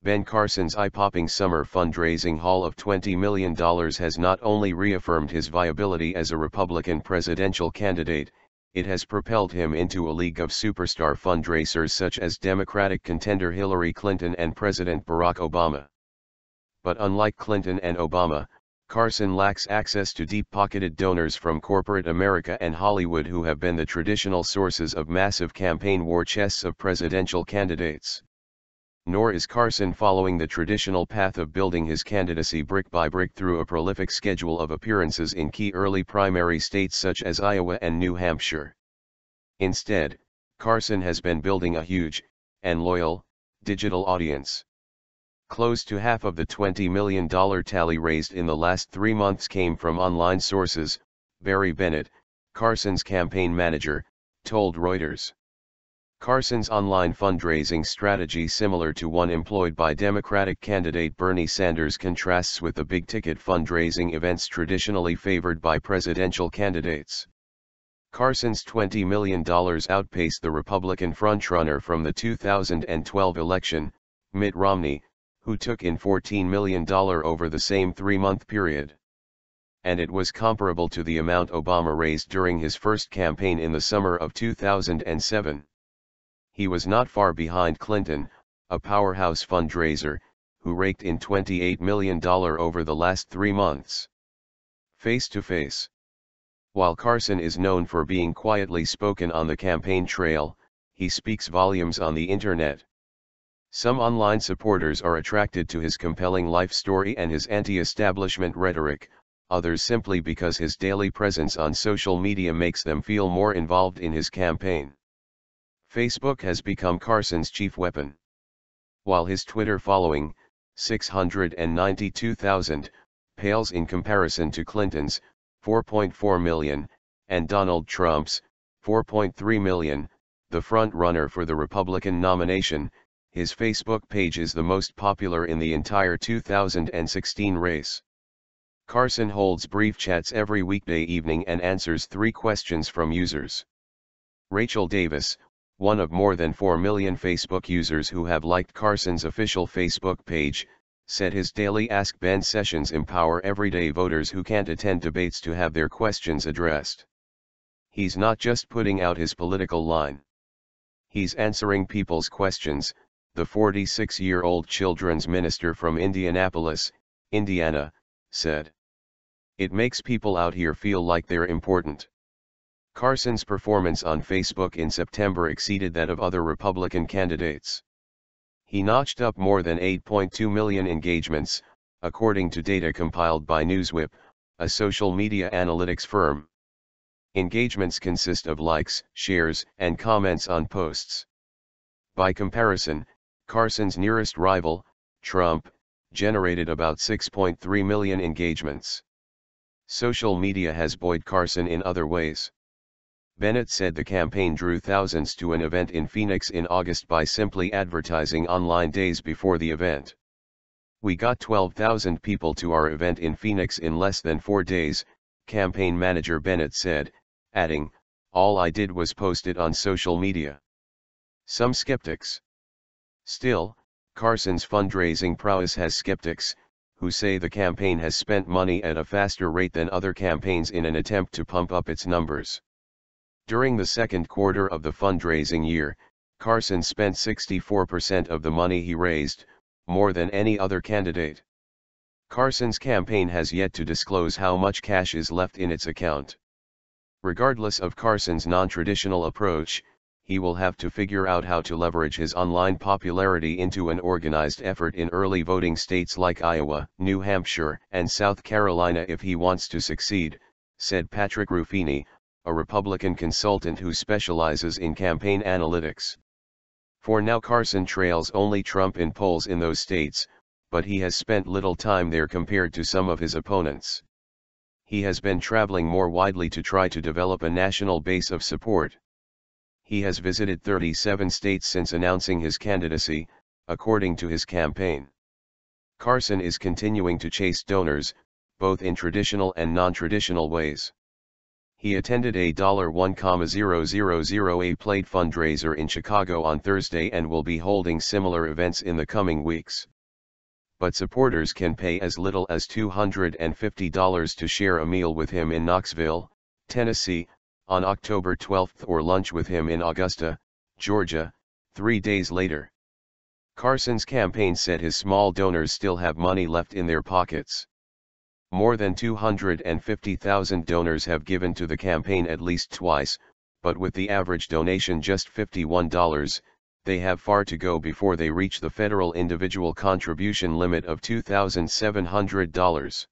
Ben Carson's eye-popping summer fundraising haul of $20 million has not only reaffirmed his viability as a Republican presidential candidate, it has propelled him into a league of superstar fundraisers such as Democratic contender Hillary Clinton and President Barack Obama. But unlike Clinton and Obama, Carson lacks access to deep-pocketed donors from corporate America and Hollywood who have been the traditional sources of massive campaign war chests of presidential candidates. Nor is Carson following the traditional path of building his candidacy brick by brick through a prolific schedule of appearances in key early primary states such as Iowa and New Hampshire. Instead, Carson has been building a huge, and loyal, digital audience. Close to half of the $20 million tally raised in the last 3 months came from online sources, Barry Bennett, Carson's campaign manager, told Reuters. Carson's online fundraising strategy, similar to one employed by Democratic candidate Bernie Sanders, contrasts with the big-ticket fundraising events traditionally favored by presidential candidates. Carson's $20 million outpaced the Republican frontrunner from the 2012 election, Mitt Romney, who took in $14 million over the same 3-month period. And it was comparable to the amount Obama raised during his first campaign in the summer of 2007. He was not far behind Clinton, a powerhouse fundraiser, who raked in $28 million over the last 3 months. Face to face. While Carson is known for being quietly spoken on the campaign trail, he speaks volumes on the internet. Some online supporters are attracted to his compelling life story and his anti-establishment rhetoric, others simply because his daily presence on social media makes them feel more involved in his campaign. Facebook has become Carson's chief weapon. While his Twitter following, 692,000, pales in comparison to Clinton's, 4.4 million, and Donald Trump's, 4.3 million, the front-runner for the Republican nomination, his Facebook page is the most popular in the entire 2016 race. Carson holds brief chats every weekday evening and answers 3 questions from users. Rachel Davis, one of more than 4 million Facebook users who have liked Carson's official Facebook page, said his daily Ask Ben sessions empower everyday voters who can't attend debates to have their questions addressed. He's not just putting out his political line. He's answering people's questions, the 46-year-old children's minister from Indianapolis, Indiana, said. It makes people out here feel like they're important. Carson's performance on Facebook in September exceeded that of other Republican candidates. He notched up more than 8.2 million engagements, according to data compiled by Newswhip, a social media analytics firm. Engagements consist of likes, shares, and comments on posts. By comparison, Carson's nearest rival, Trump, generated about 6.3 million engagements. Social media has buoyed Carson in other ways. Bennett said the campaign drew thousands to an event in Phoenix in August by simply advertising online days before the event. We got 12,000 people to our event in Phoenix in less than 4 days, campaign manager Bennett said, adding, all I did was post it on social media. Some skeptics. Still, Carson's fundraising prowess has skeptics, who say the campaign has spent money at a faster rate than other campaigns in an attempt to pump up its numbers. During the second quarter of the fundraising year, Carson spent 64% of the money he raised, more than any other candidate. Carson's campaign has yet to disclose how much cash is left in its account. Regardless of Carson's non-traditional approach, he will have to figure out how to leverage his online popularity into an organized effort in early voting states like Iowa, New Hampshire, and South Carolina if he wants to succeed, said Patrick Ruffini, a Republican consultant who specializes in campaign analytics. For now, Carson trails only Trump in polls in those states, but he has spent little time there compared to some of his opponents. He has been traveling more widely to try to develop a national base of support. He has visited 37 states since announcing his candidacy, according to his campaign. Carson is continuing to chase donors, both in traditional and non-traditional ways. He attended a $1,000 plate fundraiser in Chicago on Thursday and will be holding similar events in the coming weeks. but supporters can pay as little as $250 to share a meal with him in Knoxville, Tennessee, on October 12 or lunch with him in Augusta, Georgia, 3 days later. Carson's campaign said his small donors still have money left in their pockets. More than 250,000 donors have given to the campaign at least twice, but with the average donation just $51, they have far to go before they reach the federal individual contribution limit of $2,700.